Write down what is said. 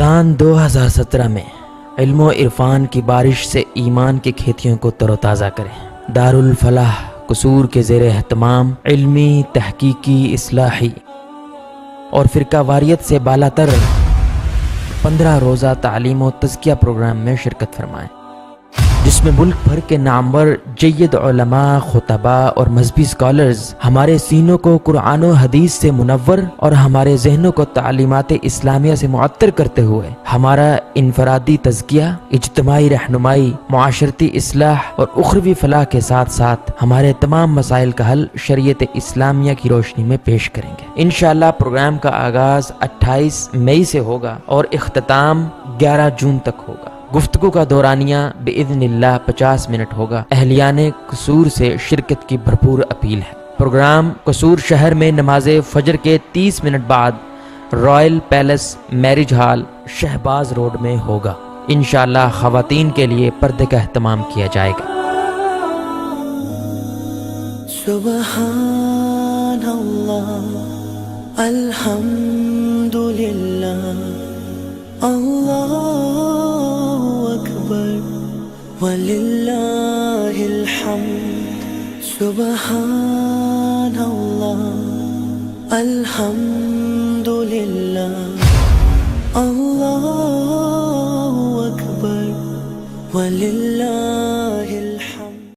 رمضان 2017 میں علم و عرفان کی بارش سے ایمان کی کھیتیوں کو تر و تازہ کریں۔ دارالفلاح قصور کے زیر اہتمام علمی، تحقیقی، اصلاحی اور فرقہ واریت سے بالاتر 15 روزہ تعلیم و تزکیہ پروگرام میں شرکت فرمائیں، جس میں ملک بھر کے نامور جید علماء، خطباء اور مذہبی اسکالرز ہمارے سینوں کو قرآن و حدیث سے منور اور ہمارے ذہنوں کو تعلیمات اسلامیہ سے معطر کرتے ہوئے ہمارا انفرادی تزکیہ، اجتماعی رہنمائی، معاشرتی اصلاح اور اخروی فلاح کے ساتھ ساتھ ہمارے تمام مسائل کا حل شریعت اسلامیہ کی روشنی میں پیش کریں گے۔ انشاءاللہ پروگرام کا آغاز 28 مئی سے ہوگا اور اختتام 11 جون تک ہوگا۔ گفتگو کا دورانیہ باذن اللہ 50 منٹ ہوگا۔ اہلیان قصور سے شرکت کی بھرپور اپیل ہے۔ پروگرام قصور شہر میں نماز فجر کے 30 منٹ بعد royal palace marriage hall Shahbaz road میں ہوگا۔ انشاءاللہ خواتین کے لیے پردے کا اہتمام کیا جائے گا۔ سبحان اللہ، الحمد للہ، اللہ اکبر وللہ الحمد۔ سبحان اللہ، الحمد للہ، اللہ اکبر وللہ